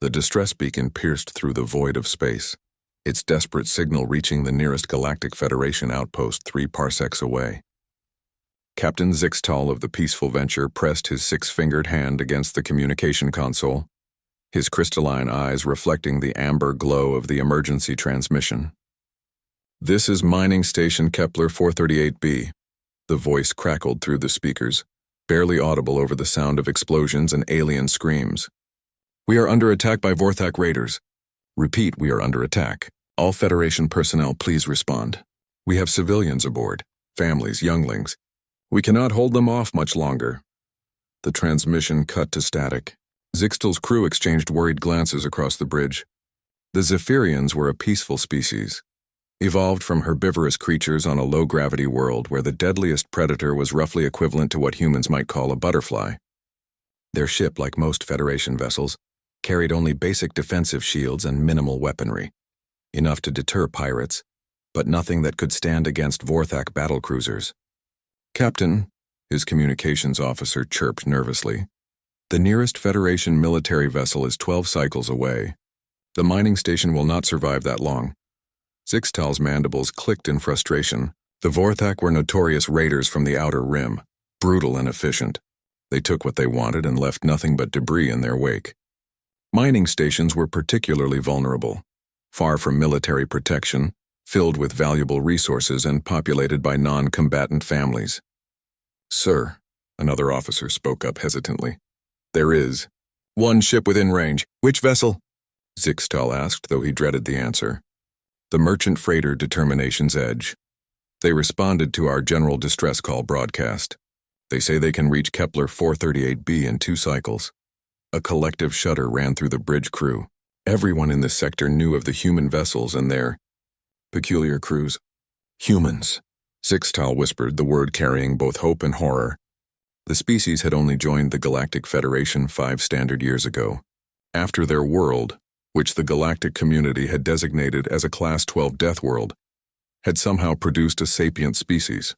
The distress beacon pierced through the void of space, its desperate signal reaching the nearest Galactic Federation outpost 3 parsecs away. Captain Zixtal of the Peaceful Venture pressed his 6-fingered hand against the communication console, his crystalline eyes reflecting the amber glow of the emergency transmission. "This is Mining Station Kepler 438b. The voice crackled through the speakers, barely audible over the sound of explosions and alien screams. "We are under attack by Vorthak raiders. Repeat, we are under attack. All Federation personnel, please respond. We have civilians aboard, families, younglings. We cannot hold them off much longer." The transmission cut to static. Zixtal's crew exchanged worried glances across the bridge. The Zephyrians were a peaceful species, evolved from herbivorous creatures on a low-gravity world where the deadliest predator was roughly equivalent to what humans might call a butterfly. Their ship, like most Federation vessels, carried only basic defensive shields and minimal weaponry, enough to deter pirates, but nothing that could stand against Vorthak battlecruisers. "Captain," his communications officer chirped nervously, "the nearest Federation military vessel is 12 cycles away. The mining station will not survive that long." Zixtal's mandibles clicked in frustration. The Vorthak were notorious raiders from the Outer Rim, brutal and efficient. They took what they wanted and left nothing but debris in their wake. Mining stations were particularly vulnerable, far from military protection, filled with valuable resources and populated by non-combatant families. "Sir," another officer spoke up hesitantly, "there is one ship within range." "Which vessel?" Zixtal asked, though he dreaded the answer. "The merchant freighter Determination's Edge. They responded to our general distress call broadcast. They say they can reach Kepler 438b in 2 cycles. A collective shudder ran through the bridge crew. Everyone in this sector knew of the human vessels and their peculiar crews. "Humans," Zixtal whispered, the word carrying both hope and horror. The species had only joined the Galactic Federation 5 standard years ago, after their world, which the galactic community had designated as a Class 12 death world, had somehow produced a sapient species.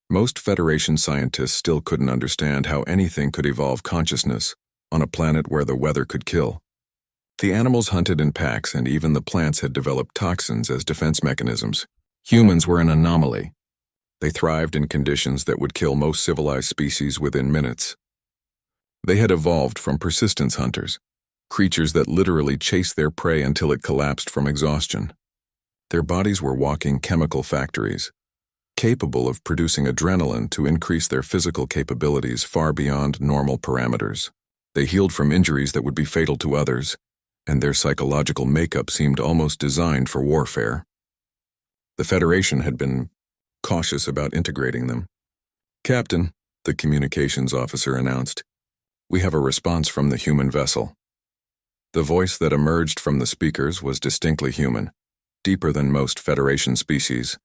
Most Federation scientists still couldn't understand how anything could evolve consciousness on a planet where the weather could kill. The animals hunted in packs, and even the plants had developed toxins as defense mechanisms. Humans were an anomaly. They thrived in conditions that would kill most civilized species within minutes. They had evolved from persistence hunters, creatures that literally chased their prey until it collapsed from exhaustion. Their bodies were walking chemical factories, capable of producing adrenaline to increase their physical capabilities far beyond normal parameters. They healed from injuries that would be fatal to others, and their psychological makeup seemed almost designed for warfare. The Federation had been cautious about integrating them. "Captain," the communications officer announced, "we have a response from the human vessel." The voice that emerged from the speakers was distinctly human, deeper than most Federation species,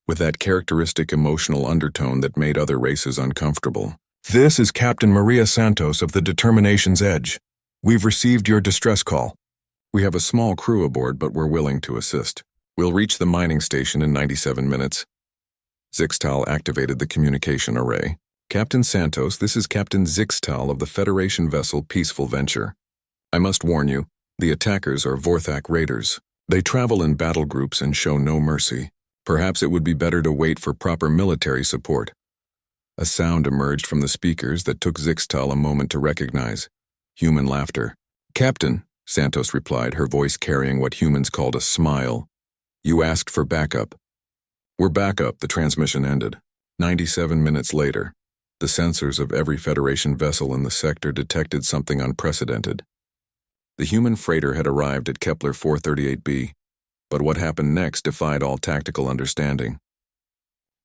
with that characteristic emotional undertone that made other races uncomfortable. "This is Captain Maria Santos of the Determination's Edge. We've received your distress call. We have a small crew aboard, but we're willing to assist. We'll reach the mining station in 97 minutes. Zixtal activated the communication array. "Captain Santos, this is Captain Zixtal of the Federation vessel Peaceful Venture. I must warn you, the attackers are Vorthak raiders. They travel in battle groups and show no mercy. Perhaps it would be better to wait for proper military support." A sound emerged from the speakers that took Zixtal a moment to recognize. Human laughter. "Captain," Santos replied, her voice carrying what humans called a smile, "you asked for backup." "We're backup," the transmission ended. 97 minutes later, the sensors of every Federation vessel in the sector detected something unprecedented. The human freighter had arrived at Kepler 438b, but what happened next defied all tactical understanding.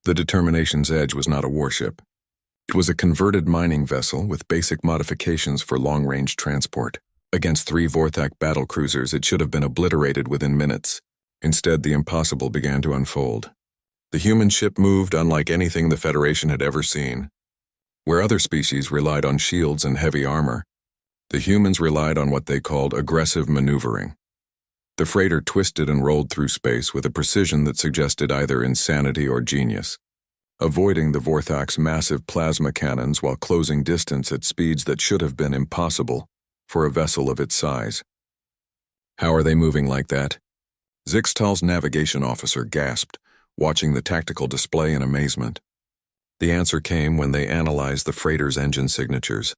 The Determination's Edge was not a warship. It was a converted mining vessel with basic modifications for long-range transport. Against 3 Vorthak battlecruisers, it should have been obliterated within minutes. Instead, the impossible began to unfold. The human ship moved unlike anything the Federation had ever seen. Where other species relied on shields and heavy armor, the humans relied on what they called aggressive maneuvering. The freighter twisted and rolled through space with a precision that suggested either insanity or genius, avoiding the Vorthak's massive plasma cannons while closing distance at speeds that should have been impossible for a vessel of its size. How are they moving like that? Zixtal's navigation officer gasped, watching the tactical display in amazement. The answer came when they analyzed the freighter's engine signatures.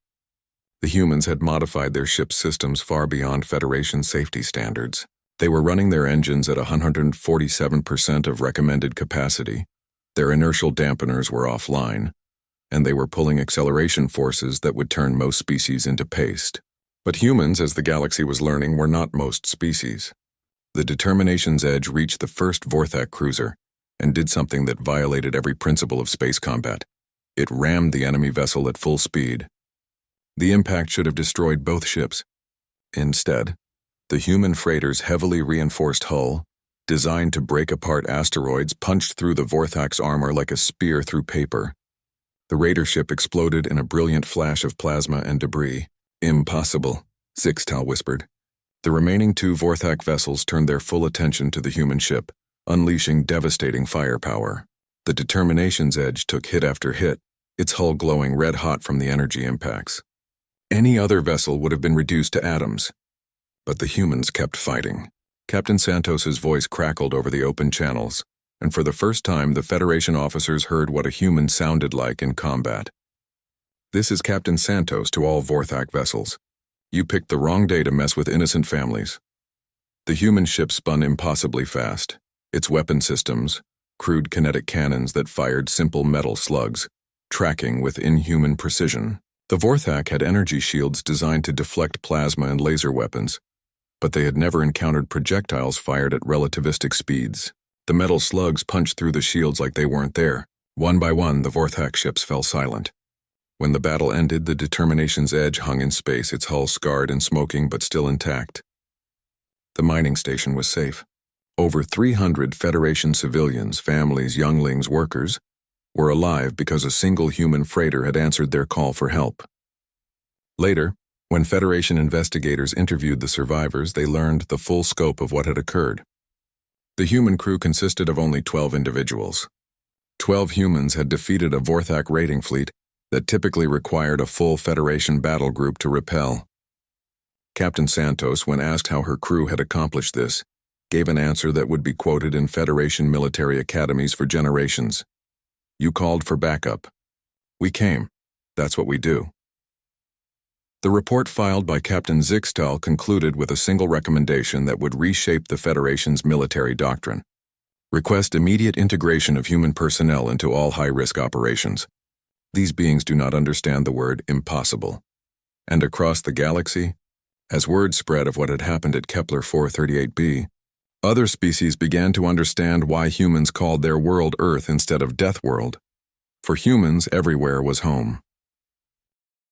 The humans had modified their ship's systems far beyond Federation safety standards. They were running their engines at 147% of recommended capacity. Their inertial dampeners were offline, and they were pulling acceleration forces that would turn most species into paste. But humans, as the galaxy was learning, were not most species. The Determination's Edge reached the first Vorthak cruiser and did something that violated every principle of space combat. It rammed the enemy vessel at full speed. The impact should have destroyed both ships. Instead, the human freighter's heavily reinforced hull, designed to break apart asteroids, punched through the Vorthak's armor like a spear through paper. The raider ship exploded in a brilliant flash of plasma and debris. Impossible, Zixtal whispered. The remaining two Vorthak vessels turned their full attention to the human ship, unleashing devastating firepower. The Determination's Edge took hit after hit, its hull glowing red-hot from the energy impacts. Any other vessel would have been reduced to atoms. But the humans kept fighting. Captain Santos's voice crackled over the open channels, and for the first time the Federation officers heard what a human sounded like in combat. This is Captain Santos to all Vorthak vessels. You picked the wrong day to mess with innocent families. The human ship spun impossibly fast. Its weapon systems, crude kinetic cannons that fired simple metal slugs, tracking with inhuman precision. The Vorthak had energy shields designed to deflect plasma and laser weapons, but they had never encountered projectiles fired at relativistic speeds. The metal slugs punched through the shields like they weren't there. One by one, the Vorthak ships fell silent. When the battle ended, the Determination's Edge hung in space, its hull scarred and smoking but still intact. The mining station was safe. Over 300 Federation civilians, families, younglings, workers, were alive because a single human freighter had answered their call for help. Later, when Federation investigators interviewed the survivors, they learned the full scope of what had occurred. The human crew consisted of only 12 individuals. 12 humans had defeated a Vorthak raiding fleet that typically required a full Federation battle group to repel. Captain Santos, when asked how her crew had accomplished this, gave an answer that would be quoted in Federation military academies for generations. You called for backup. We came. That's what we do. The report filed by Captain Zixtal concluded with a single recommendation that would reshape the Federation's military doctrine. Request immediate integration of human personnel into all high-risk operations. These beings do not understand the word impossible. And across the galaxy, as word spread of what had happened at Kepler 438b, other species began to understand why humans called their world Earth instead of Deathworld. For humans, everywhere was home.